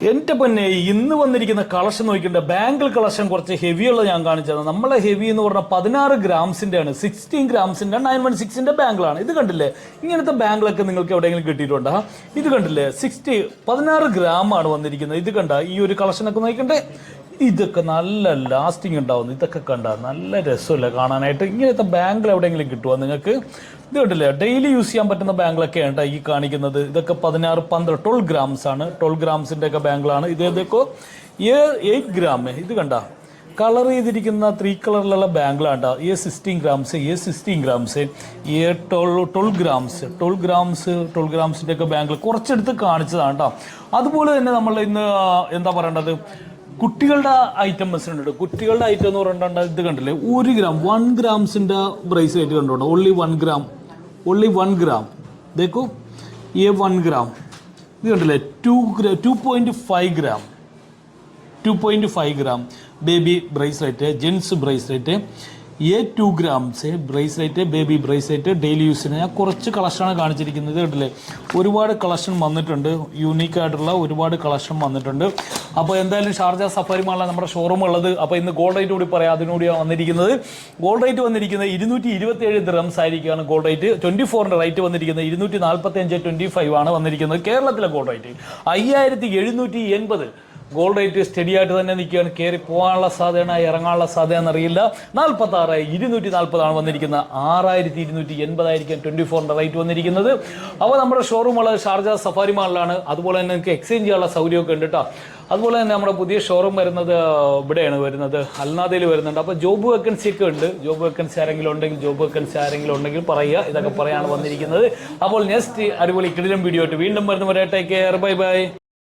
എൻ്റെ പിന്നെ ഇന്ന് വന്നിരിക്കുന്ന കളക്ഷൻ നോക്കിയിട്ട് ബാങ്കിൾ കളക്ഷൻ കുറച്ച് ഹെവിയുള്ള ഞാൻ കാണിച്ചത്. നമ്മളെ ഹെവി എന്ന് പറഞ്ഞാൽ 16 ഗ്രാംസിന്റെ ആണ്, 16 ഗ്രാംസിന്റെ 916ന്റെ ബാങ്കിളാണ്. ഇത് കണ്ടില്ലേ, ഇങ്ങനത്തെ ബാങ്കിളൊക്കെ നിങ്ങൾക്ക് എവിടെയെങ്കിലും കിട്ടിയിട്ടുണ്ടോ? ഇത് കണ്ടില്ലേ, 16 ഗ്രാം ആണ് വന്നിരിക്കുന്നത്. ഇത് കണ്ട ഈ ഒരു കളക്ഷനൊക്കെ നോക്കണ്ടേ, ഇതൊക്കെ നല്ല ലാസ്റ്റിംഗ് ഉണ്ടാവുന്നു. ഇതൊക്കെ കണ്ട നല്ല രസമല്ലേ കാണാനായിട്ട്. ഇങ്ങനത്തെ ബാങ്കിൾ എവിടെയെങ്കിലും കിട്ടുമോ നിങ്ങൾക്ക്? ഇത് കണ്ടില്ലേ, ഡെയിലി യൂസ് ചെയ്യാൻ പറ്റുന്ന ബാങ്കിളൊക്കെയാണ് ഈ കാണിക്കുന്നത്. ഇതൊക്കെ 16, 12, 12 ഗ്രാംസ് ആണ്. 12 ഗ്രാംസിൻ്റെ ഒക്കെ ബാങ്കിളാണ്. ഇത് ഏതൊക്കെ 8 ഗ്രാം. ഇത് കണ്ട കളർ ചെയ്തിരിക്കുന്ന 3 കളറിലുള്ള ബാങ്കിളാണ്. 16 ഗ്രാംസ്, 16 ഗ്രാംസ്, 12 ഗ്രാംസ്, 12 ഗ്രാംസ്, 12 ഗ്രാംസിൻ്റെ ഒക്കെ ബാങ്കിൾ കുറച്ചെടുത്ത് കാണിച്ചതാണ് കേട്ടോ. അതുപോലെ തന്നെ നമ്മൾ ഇന്ന് എന്താ പറയേണ്ടത്, കുട്ടികളുടെ ഐറ്റംസ് ഉണ്ട്. കുട്ടികളുടെ ഐറ്റം എന്ന് പറഞ്ഞിട്ടുണ്ട്. ഇത് കണ്ടില്ലേ, 1 ഗ്രാം 1 ഗ്രാംസിൻ്റെ ബ്രേസ്ലെറ്റ് കണ്ടുണ്ടോ? Only 1 gram, only 1 gram. देखो ये 1 ഗ്രാം. ഇത് കണ്ടില്ലേ, 2.5 gram, 2.5 gram baby bracelet, gents bracelet. 2 grams bracelet, baby bracelet, daily യൂസിന്. ഞാൻ കുറച്ച് കളക്ഷനാണ് കാണിച്ചിരിക്കുന്നത്. കണ്ടില്ലേ, ഒരുപാട് കളക്ഷൻ വന്നിട്ടുണ്ട്. യൂണീക്കായിട്ടുള്ള ഒരുപാട് കളക്ഷൻ വന്നിട്ടുണ്ട്. അപ്പോൾ എന്തായാലും ഷാർജ സഫാരി മാളിലാണ് നമ്മുടെ ഷോറൂം ഉള്ളത്. അപ്പോൾ ഇന്ന് ഗോൾഡ് റേറ്റ് കൂടി പറയാം. അതിനൂടി വന്നിരിക്കുന്നത് ഗോൾഡ് റേറ്റ് വന്നിരിക്കുന്നത് 227 ദിർഹംസ് ആയിരിക്കുകയാണ് ഗോൾഡ് റേറ്റ്. 24ൻ്റെ റേറ്റ് വന്നിരിക്കുന്നത് 245.25 ആണ് വന്നിരിക്കുന്നത്. കേരളത്തിലെ gold rate 5780. Gold rate study ആയിട്ട് തന്നെ നിൽക്കുകയാണ്. കയറി പോകാനുള്ള സാധ്യത, ഇറങ്ങാനുള്ള സാധ്യത എന്നറിയില്ല. 46,240 ആണ് വന്നിരിക്കുന്നത്. 6,280 ആയിരിക്കും 24ൻ്റെ റേറ്റ് വന്നിരിക്കുന്നത്. അപ്പോൾ നമ്മുടെ ഷോറൂം ഉള്ളത് ഷാർജ സഫാരി മാളിലാണ്. അതുപോലെ തന്നെ നിങ്ങൾക്ക് എക്സ്ചേഞ്ച് ചെയ്യാനുള്ള സൗകര്യമൊക്കെ ഉണ്ട് കേട്ടോ. അതുപോലെ തന്നെ നമ്മുടെ പുതിയ ഷോറൂം വരുന്നത് ഇവിടെയാണ് വരുന്നത്, അൽനാദയിൽ വരുന്നുണ്ട്. അപ്പോൾ ജോബ് വേക്കൻസി ഒക്കെ ഉണ്ട്. ജോബ് വേക്കൻസി ആരെങ്കിലും ഉണ്ടെങ്കിൽ പറയുക. ഇതൊക്കെ പറയാണ് വന്നിരിക്കുന്നത്. അപ്പോൾ നെക്സ്റ്റ് അടിപൊളി കിടിലം വീഡിയോ ആയിട്ട് വീണ്ടും വരുന്നവരെ ടേക്ക് കെയർ, ബൈ ബൈ.